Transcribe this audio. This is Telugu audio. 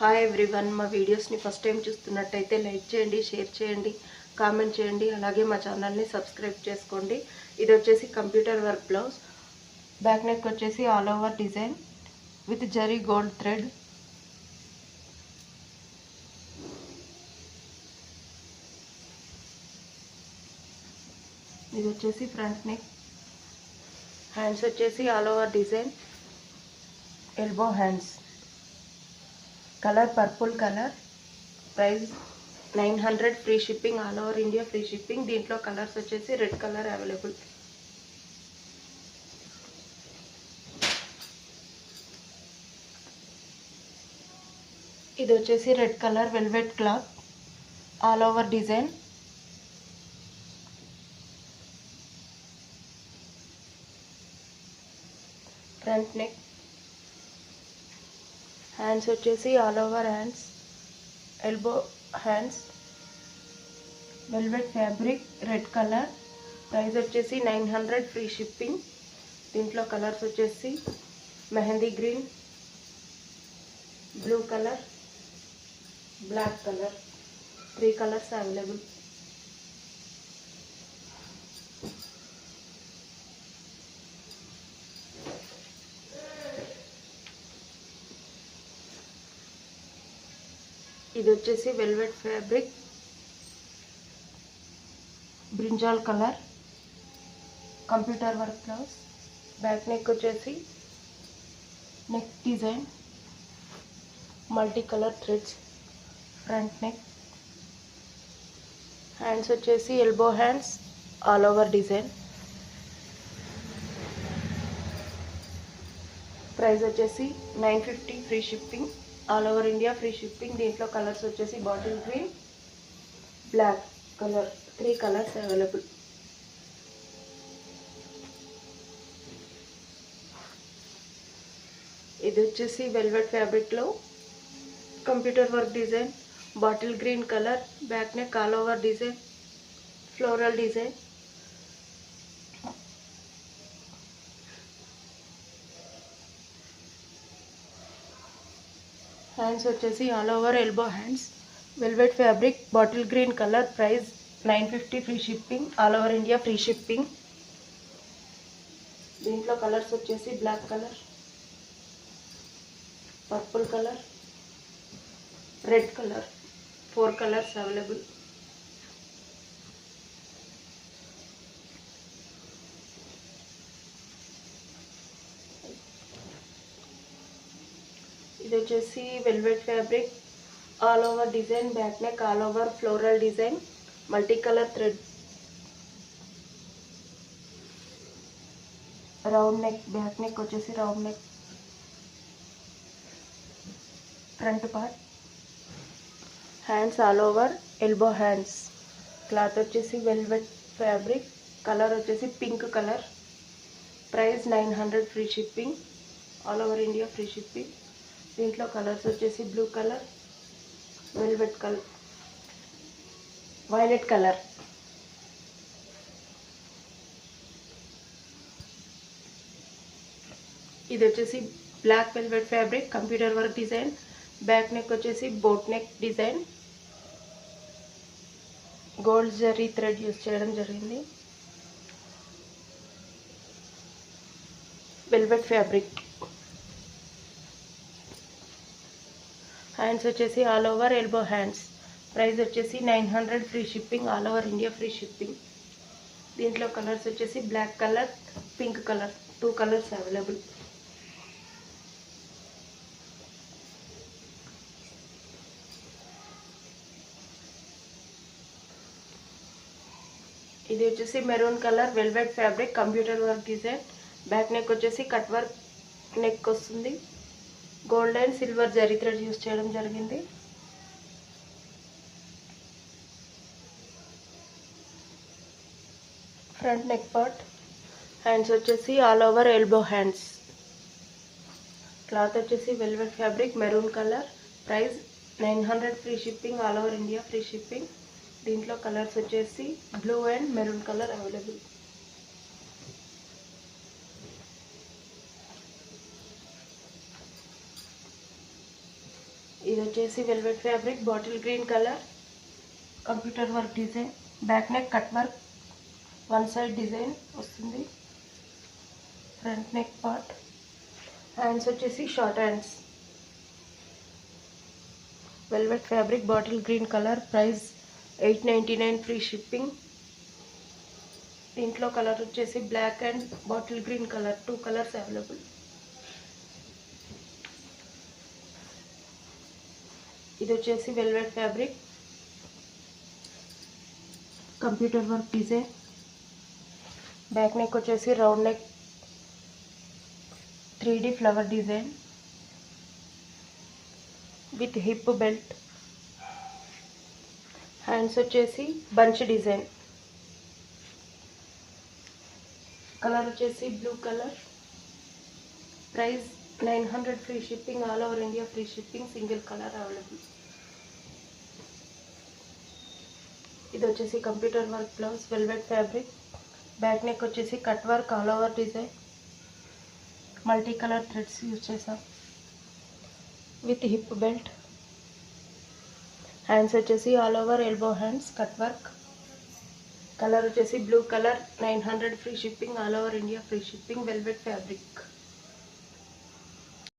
హాయ్ ఎవ్రీవన్, మా వీడియోస్ని ఫస్ట్ టైం చూస్తున్నట్టయితే లైక్ చేయండి, షేర్ చేయండి, కామెంట్ చేయండి. అలాగే మా ఛానల్ని సబ్స్క్రైబ్ చేసుకోండి. ఇది వచ్చేసి computer work blouse. Back neck వచ్చేసి all over design with zari gold thread. ఇది వచ్చేసి ఫ్రంట్ నెక్. హ్యాండ్స్ వచ్చేసి all over design, elbow hands. Colour purple colour. Price 900, free shipping, all over India free shipping. దీంట్లో కలర్స్ వచ్చేసి రెడ్ కలర్ అవైలబుల్. ఇది వచ్చేసి red colour velvet cloth, all over design. Front neck. Hands వచ్చేసి all over hands, elbow hands. Velvet fabric, red colour. Price వచ్చేసి 900, ఫ్రీ షిప్పింగ్. దీంట్లో కలర్స్ వచ్చేసి mehndi green, blue colour, black colour. 3 colours available. ఇది వచ్చేసి velvet fabric, brinjal colour, computer work blouse. Back neck వచ్చేసి neck design, multi colour threads. Front neck. Hands వచ్చేసి elbow hands, all over design. Price వచ్చేసి 950, free shipping, all over India free shipping. దీంట్లో కలర్స్ వచ్చేసి bottle green, black colour. 3 colours available. ఇది వచ్చేసి వెల్వెట్ ఫ్యాబ్రిక్లో computer work design, bottle green colour. Back neck all over design, floral design. Hands వచ్చేసి all over elbow hands, velvet fabric, bottle green colour. Price 950, free shipping, all over India free shipping. దీంట్లో కలర్స్ వచ్చేసి black colour, purple colour, red colour. 4 colours available. ఇది వచ్చేసి velvet fabric, all over design. Back neck all over floral design, multi colour thread. Round neck. Back neck వచ్చేసి round neck. Front part. Hands all over elbow hands. Cloth వచ్చేసి వెల్వెట్ ఫ్యాబ్రిక్, కలర్ వచ్చేసి pink colour. Price 900, free shipping, all over India free shipping. దీంట్లో కలర్స్ వచ్చేసి blue colour, velvet colour, violet colour. ఇది వచ్చేసి black velvet fabric, computer work design. Back neck వచ్చేసి boat neck design, gold zari thread use చేయడం జరిగింది. Velvet fabric. హ్యాండ్స్ వచ్చేసి all over elbow hands. Price వచ్చేసి 900, free shipping, all over India free shipping. దీంట్లో కలర్స్ వచ్చేసి black colour, pink colour. 2 colours available. ఇది వచ్చేసి maroon colour velvet fabric, computer work design. Back neck వచ్చేసి కట్ వర్క్ నెక్ వస్తుంది. Gold and silver zari thread use చేయడం జరిగింది. Front neck part. హ్యాండ్స్ వచ్చేసి all over elbow hands. Cloth వచ్చేసి velvet fabric, maroon colour. Price 900, free shipping, all over India free shipping. దీంట్లో కలర్స్ వచ్చేసి blue and maroon colour available. ఇది వచ్చేసి velvet fabric bottle green colour computer work design back neck cut work one side design వస్తుంది ఫ్రంట్ నెక్ పార్ట్ హ్యాండ్స్ వచ్చేసి short hands velvet fabric bottle green colour price $8.99 free shipping దీంట్లో కలర్ వచ్చేసి black and bottle green colour 2 colours available ఇది వచ్చేసి velvet fabric computer work design back neck వచ్చేసి round neck 3D flower design with hip belt hands వచ్చేసి బంచ్ డిజైన్ కలర్ వచ్చేసి blue colour price $900 free shipping all over India free shipping single colour available ఇది వచ్చేసి computer work blouse velvet fabric back neck వచ్చేసి cut work all over design multi colour threads use చేసాం విత్ హిప్ బెల్ట్ హ్యాండ్స్ వచ్చేసి all over elbow hands cut work colour వచ్చేసి blue colour $900 free shipping all over India free shipping velvet fabric